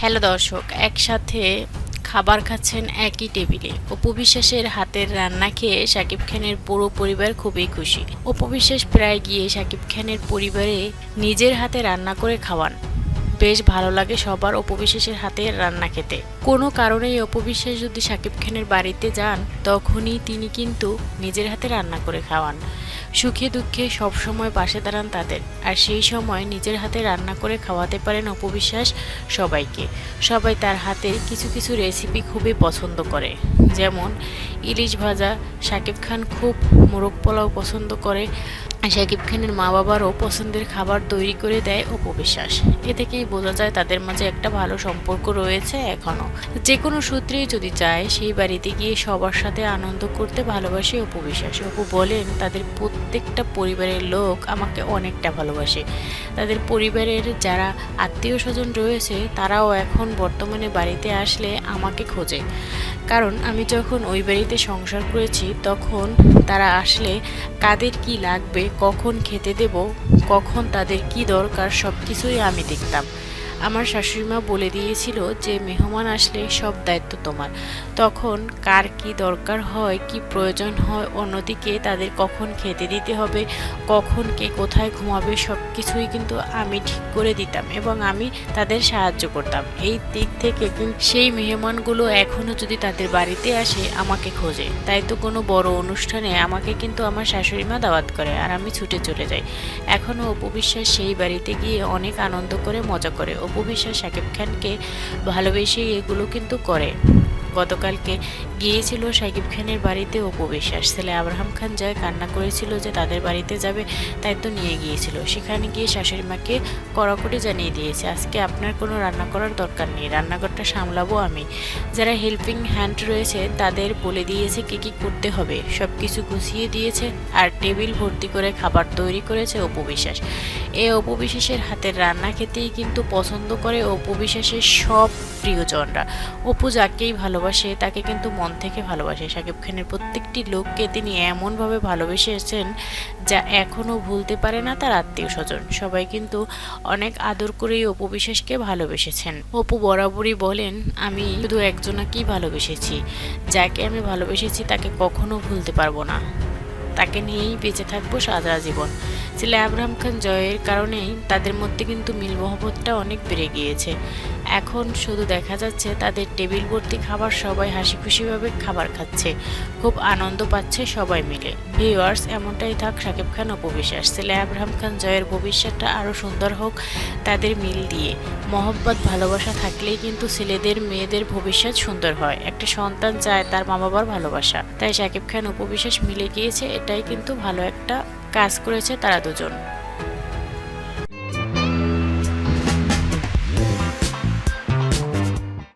Hello দর্শক, একসাথে খাবার খাচ্ছেন একই টেবিলে। অপু বিশ্বাসের হাতের রান্না খেয়ে শাকিব খানের পুরো পরিবার খুবই খুশি। অপু বিশ্বাস প্রায় গিয়ে শাকিব খানের পরিবারে নিজের হাতে রান্না করে খাওয়ান। বেশ ভালো লাগে সবার অপু বিশ্বাসের হাতে রান্না খেতে। কোনো কারণেই অপু বিশ্বাস যদি শাকিব খানের বাড়িতে যান, তখনই তিনি কিন্তু নিজের হাতে রান্না করে খাওয়ান। সুখে দুঃখে সবসময় পাশে দাঁড়ান তাদের, আর সেই সময় নিজের হাতে রান্না করে খাওয়াতে পারেন অপু বিশ্বাস সবাইকে। সবাই তার হাতের কিছু কিছু রেসিপি খুবই পছন্দ করে, যেমন ইলিশ ভাজা। শাকিব খান খুব মোরগ পোলাও পছন্দ করে। শাকিব খানের মা বাবারও পছন্দের খাবার তৈরি করে দেয় অপু বিশ্বাস। এ থেকেই বোঝা যায় তাদের মাঝে একটা ভালো সম্পর্ক রয়েছে এখনও। যে কোনো সূত্রেই যদি যায়, সেই বাড়িতে গিয়ে সবার সাথে আনন্দ করতে ভালোবাসে অপু বিশ্বাস। অপু বলেন, তাদের প্রত্যেকটা পরিবারের লোক আমাকে অনেকটা ভালোবাসে। তাদের পরিবারের যারা আত্মীয় স্বজন রয়েছে, তারাও এখন বর্তমানে বাড়িতে আসলে আমাকে খোঁজে। কারণ আমি যখন ওই বাড়িতে সংসার করেছি, তখন তারা আসলে কাদের কি লাগবে, কখন খেতে দেব, কখন তাদের কি দরকার, সব কিছুই আমি দেখতাম। আমার শাশুড়িমা বলে দিয়েছিল যে মেহমান আসলে সব দায়িত্ব তোমার। তখন কার কি দরকার হয়, কি প্রয়োজন হয়, অন্যদিকে তাদের কখন খেতে দিতে হবে, কখন কে কোথায় ঘুমাবে, সব কিছুই কিন্তু আমি ঠিক করে দিতাম এবং আমি তাদের সাহায্য করতাম। এই দিক থেকে সেই মেহমানগুলো এখনও যদি তাদের বাড়িতে আসে, আমাকে খোঁজে। তাই তো কোনো বড় অনুষ্ঠানে আমাকে কিন্তু আমার শাশুড়িমা দাওয়াত করে, আর আমি ছুটে চলে যাই। এখনও অপু বিশ্বাস সেই বাড়িতে গিয়ে অনেক আনন্দ করে, মজা করে। অপু বিশ্বাস শাকিব খানকে ভালোবেসে এগুলো কিন্তু করে। গতকালকে গিয়েছিল শাকিব খানের বাড়িতে অপু বিশ্বাস। ছেলে আব্রাহাম খান যায় কান্না করেছিল যে তাদের বাড়িতে যাবে, তাই তো নিয়ে গিয়েছিল। সেখানে গিয়ে শাশুড়ি মাকে কড়াকড়ি জানিয়ে দিয়েছে, আজকে আপনার কোনো রান্না করার দরকার নেই, রান্নাঘরটা সামলাবো আমি। যারা হেল্পিং হ্যান্ড রয়েছে তাদের বলে দিয়েছে কী কী করতে হবে, সব কিছু গুছিয়ে দিয়েছে। আর টেবিল ভর্তি করে খাবার তৈরি করেছে অপু বিশ্বাস। এই অপু বিশ্বাসের হাতের রান্না খেতেই কিন্তু পছন্দ করে অপু বিশ্বাসের সব প্রিয়জনরা। অপু যাকেই ভালোবাসে তাকে কিন্তু মন থেকে ভালোবাসে। শাকিব খানের প্রত্যেকটি লোককে তিনি এমনভাবে ভালোবেসেছেন যা এখনও ভুলতে পারে না তার আত্মীয় স্বজন। সবাই কিন্তু অনেক আদর করেই অপু বিশ্বাসকে ভালোবেসেছেন। অপু বরাবরই বলেন, আমি শুধু একজনাকেই ভালোবেসেছি, যাকে আমি ভালোবেসেছি তাকে কখনো ভুলতে পারবো না, তাকে নিয়েই বেঁচে থাকবো সারা জীবন। ছেলে আব্রাহাম খান জয়ের কারণেই তাদের মধ্যে কিন্তু মিল মহব্বতটা অনেক বেড়ে গিয়েছে। এখন শুধু দেখা যাচ্ছে তাদের টেবিল ভর্তি খাবার, সবাই হাসি খুশিভাবে খাবার খাচ্ছে, খুব আনন্দ পাচ্ছে সবাই মিলে। ভিউয়ার্স, এমনটাই থাক শাকিব খান অপু বিশ্বাস। ছেলে আব্রাহাম খান জয়ের ভবিষ্যৎটা আরও সুন্দর হোক তাদের মিল দিয়ে। মহব্বত ভালোবাসা থাকলেই কিন্তু ছেলেদের মেয়েদের ভবিষ্যৎ সুন্দর হয়। একটা সন্তান চায় তার মা বাবার ভালোবাসা। তাই শাকিব খান অপু বিশ্বাস মিলে গিয়েছে, এটাই কিন্তু ভালো একটা কাজ করেছে তারা দুজন।